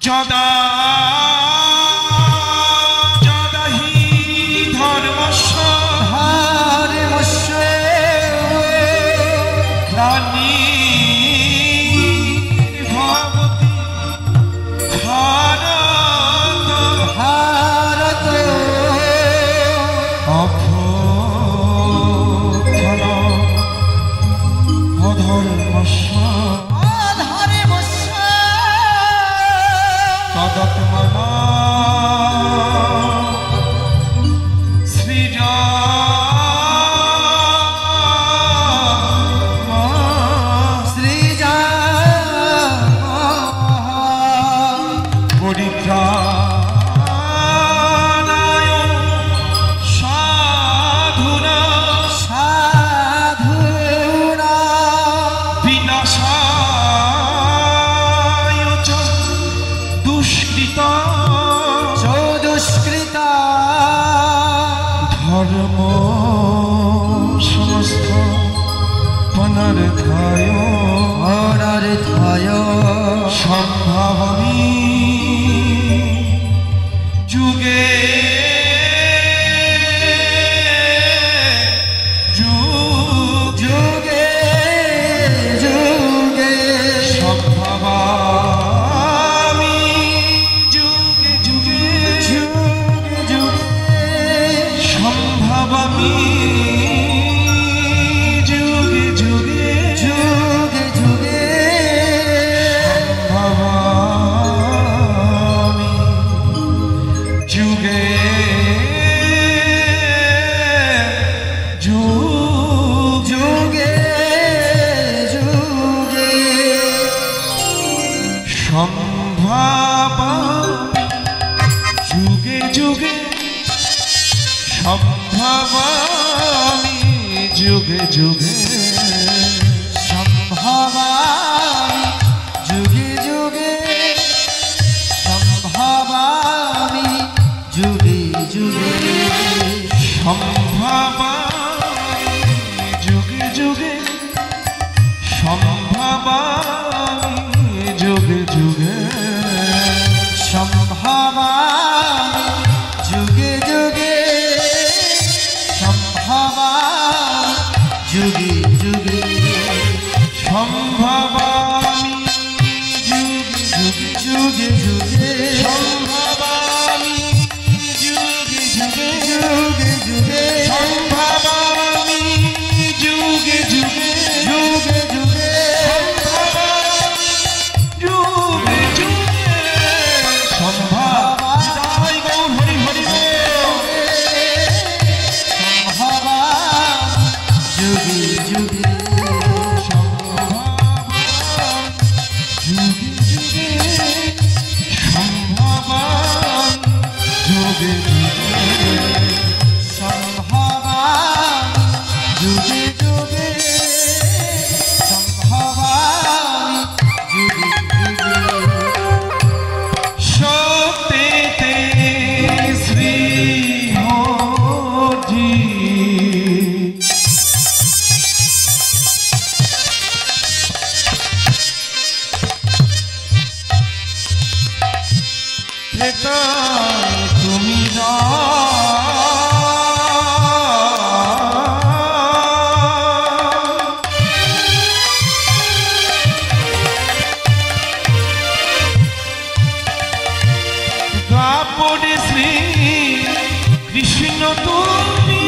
যদা যদাহি ধর্মস্য গ্লানি ভবতি ভারত ভারত অভ্যুত্থান অধর্মস্য তদাত্মনা পরিত্রাণায় সাধুনা বিনাশায় চ দুষ্কৃতা ধর্ম সমস্ত পুনরুদ্ধায় সম্ভাবমি যুগে যুগে যুগে সম্ভাবমি যুগে যুগে যুগে যুগে সম্ভাবমি যুগে যুগে যুগে যুগে সম্ভাবমি যুগে যুগে যুগে সম্ভাবমি যুগে যুগে সম্ভাবমি যুগে যুগে সম্ভাবামি যুগে যুগে সম্ভাবামি যুগে যুগে সম্ভাবমি যুগে যুগে সম্ভাবমি যুগে যুগে সম্ভাবামি যুগে যুগে সম্ভাবামি যুগে যুগে সম্ভাবমি যুগে যুগে যুগে যুগে সম্ভাবমি যুগে যুগে যুগে যুগে সম্ভাবমি যুগে যুগে যুগে যুগে সম্ভাবমি যুগে যুগে সম্ভাব জয় গৌর হরি হরি যুগে যুগে যুগে যুগে যুগে যুগে সম্ভাবামি যুগে যুগে সত্যতে শ্রী হরি তুমি দ্বাপরে শ্রী কৃষ্ণ তুমি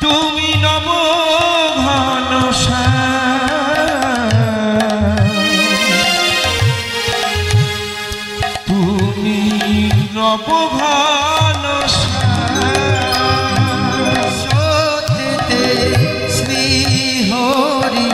তুমি নব ঘন তুমি নব ঘন সত্যতে শ্রী হরি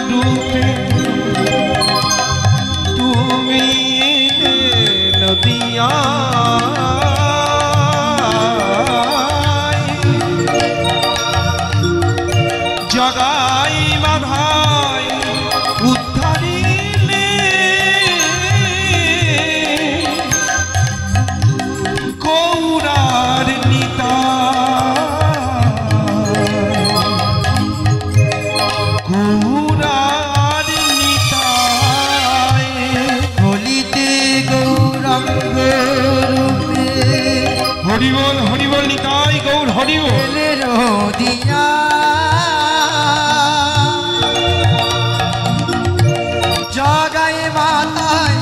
রূপে তুমি নদিয়া জগাই বাধাই উদ্ধারিলে গৌরার গৌরার নিতাই হলিতে গৌরাঙ্গ রূপে হরিবল হরিবল নিতাই গৌর হরিবল দিয়া জগাই মাতায়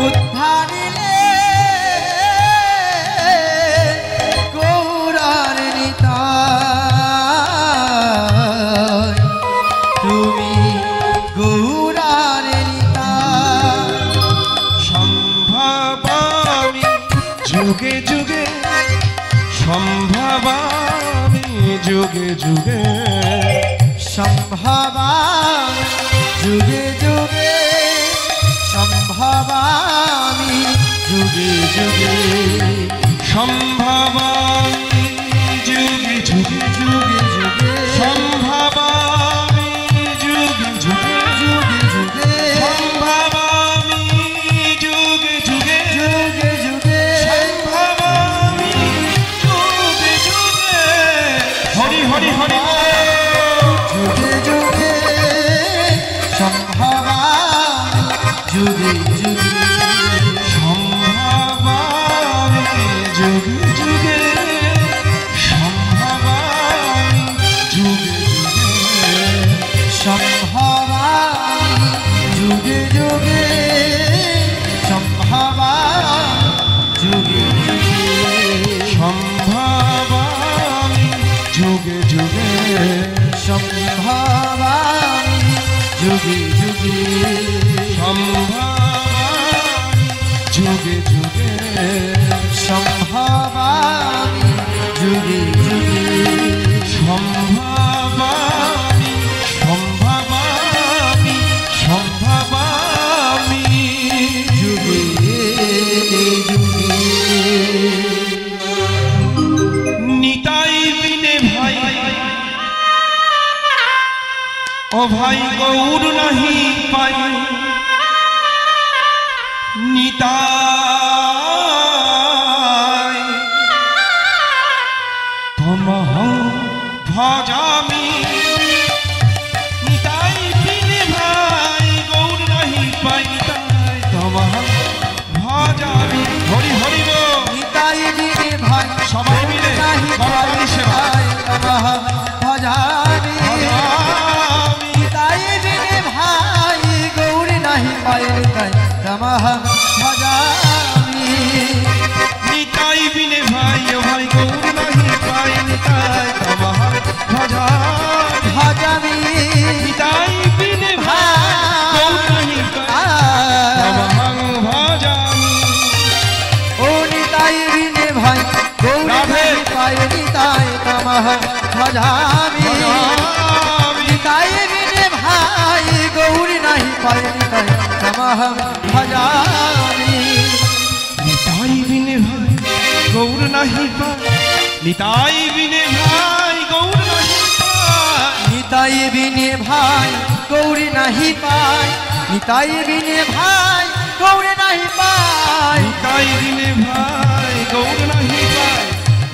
উদ্ধারিলে গৌরার নিতাই তুমি গৌরার নিতাই সম্ভবামি যুগে যুগে সম্ভবামি যুগে যুগে সম্ভবামি যুগে যুগে সম্ভবামি যুগে যুগে সম্ভবামি যুগে যুগে যুগে যুগে সম্ভবামি যুগে যুগে যুগে যুগে সম্ভবামি যুগে যুগে যুগে যুগে সম্ভবামি যুগে যুগে হরি হরি হরি যুগে যুগে সম্ভবামি যুগে যুগে সম্ভবামি যুগে যুগে সম্ভবামি যুগে যুগে সম্ভবামি যুগে যুগে সম্ভবামি যুগে যুগে সম্ভবামি যুগে যুগে সম্ভবামি যুগে যুগে সম্ভবামি যুগে যুগে সম্ভবামি যুগে যুগে সম্ভবামি সম্ভবামি সম্ভবামি যুগে যুগে নিতাই বিনে ভাই ও ভাই গৌর নাহি পাই নিতাই তমহ ভজামি নিতাই বিনে ভাই গৌর নাহি পাই নিতাই তমহ ভজামি হরি হরি বল নিতাই দিনে ভাই সবাই মিলে নাহি গণতান্ত্রিক সেবা। নমঃ ভজামি নিতাই দিনে ভাই গৌরী নাহি পাই নিতাই নমঃ ভজামি নিতাই বিনে ভাই ও ভাই গৌর নাহি পাই নিতাই তমহ ভজামি ভজামি নিতাই বিনে ভাই গৌর নাহি পাই তমহ ভজামি ও নিতাই দিনে ভাই গৌরী রাধে। নাহি পাই নিতাই নমঃ ভজামি নিতাই দিনে ভাই গৌরী নাহি পাই নিতাই নমঃ ভজামি নিতাই বিনে ভাই গৌর নাহি পাই নিতাই বিনে ভাই গৌর নাহি পাই নিতাই বিনে ভাই গৌরী নাহি পাই নিতাই বিনে ভাই গৌরী নাহি পাই নিতাই বিনে ভাই গৌর নাহি পাই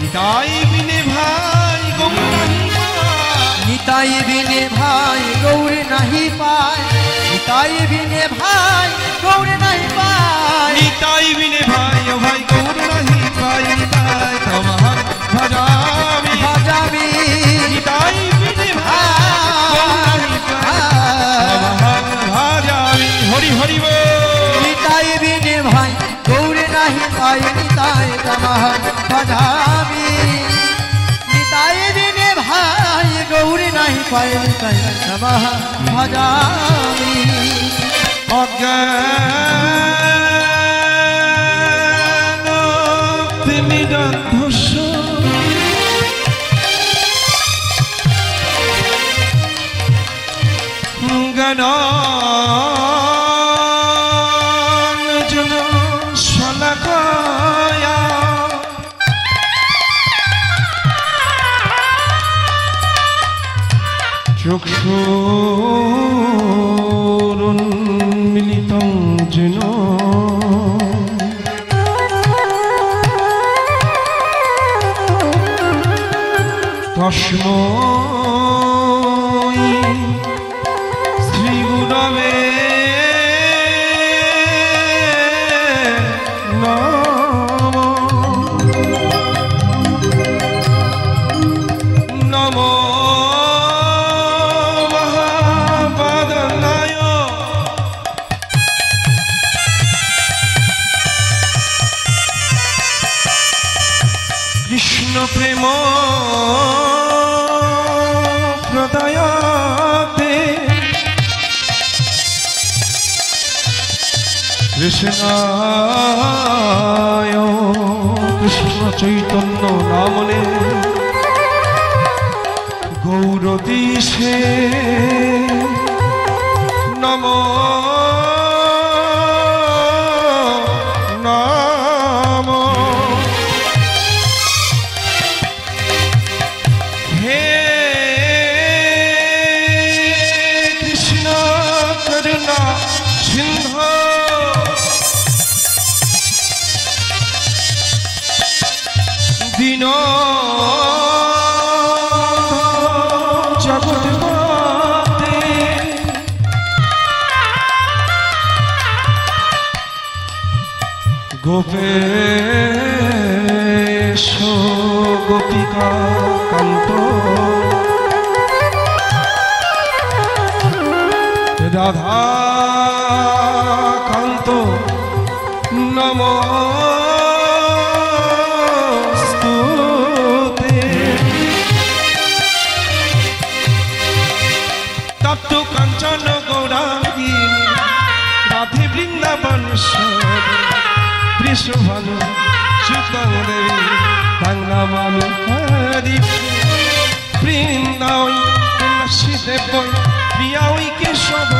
নিতাই বিনে ভাই গৌর নাহি পাই নিতাই বিনে ভাই গৌরী নাহি পাই নিতাই বিনে ভাই গৌরী নাহি পাই নিতাই বিনে ভাই ও ভাই গৌর নাহি পাই নিতাই তমহ ভজামি ভজামি নিতাই বিনে ভাই গৌর নাহি পাই তমহ ভজামি হরি হরি বল নিতাই বিনে ভাই গৌরী নাহি পাই নিতাই নমঃ ভজামি নিতাই বিনে ভাই গৌরী নাহি পাই নিতাই নমঃ ভজামি অজ্ঞান নিরন্ধস জ্ঞানাঞ্জন শলাকায়া চক্ষুরুন্মিলিतं যেন তস্मै শ্রীগুরবে নমো মহাবাদনায় কৃষ্ণ প্রেম প্রদয়াতে কৃষ্ণায় কৃষ্ণ চৈতন্য নামনে গৌরদিশে নমো নমো হে কৃষ্ণ করুণা সিন্ধু দীন জগৎপতে গোপেশ গোপিকা কান্ত রাধা কান্ত নমস্তুতে তপ্ত কাঞ্চন গৌরাঙ্গী রাধে বৃন্দাবন বৃষভানু সুতং দেবী বাংলামানু হরি বৃন্দাবন দেব প্রিয়াই কেশব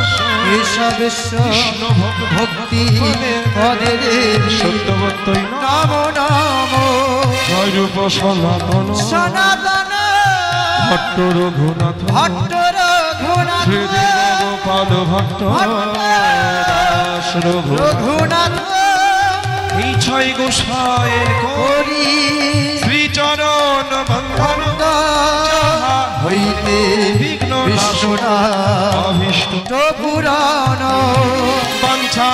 কৃষ্ণ ভক্তি পদে দেবী সত্যবতই নমো নমো জয়রূপ সনাতন সনাতন ভট্ট রঘুনাথ ভট্ট রঘুনাথ শ্রীদেব গোপাল ভট্ট দাস রঘুনাথ এই ছয় গোসাইয়ের করি শ্রীচরণ বন্ধন হইতে বিঘ্ন বিষ্ণুনা অভীষ্ট পুরাণ বাঞ্ছা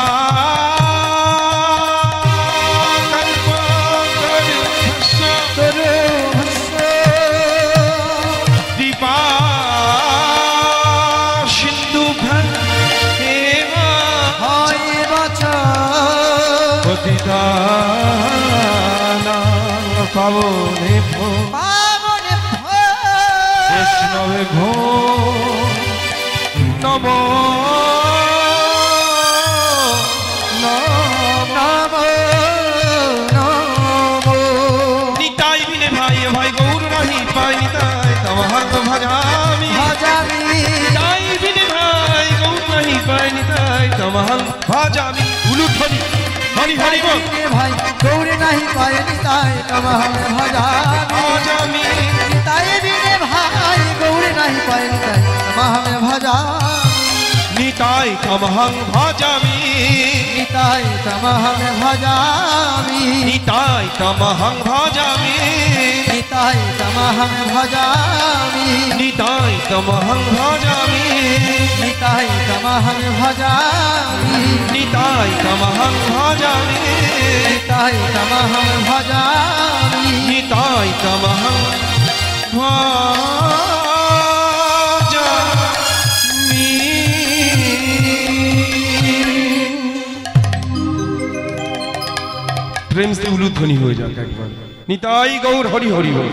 দীপা সিন্ধু হয় বাচা পতিতানা পাবনে পাবনে বৈষ্ণবে ঘো নম নিতাই বিনে ভাই ভাই গৌর নাহি পাই নিতাই তমহাত ভজামি নিতাই বিনে ভাই গৌর নাহি পাই নিতাই তমহাত ভজামি উলুঠনি হরি হরি বল ভাই গৌরে নাহি পায় নিতাই তমহং ভজামি ভজামি নিতাই বিনে ভাই গৌরে নাহি পায় নিতাই তমহং ভজামি নিতাই তমহং ভজামি নিতাই তমহং ভজামি নিতাই তমহং ভজামি নিতাই তমহং ভজামি নিতাই তমহং ভজামি নিতাই তমহং ভজামি নিতাই তমহং ভজামি নিতাই তমহং ভজামি নিতাই তমহং ভজামি প্রেম से उलूध्वनि हो जाता है। निताई गौर हरि हरि बोल।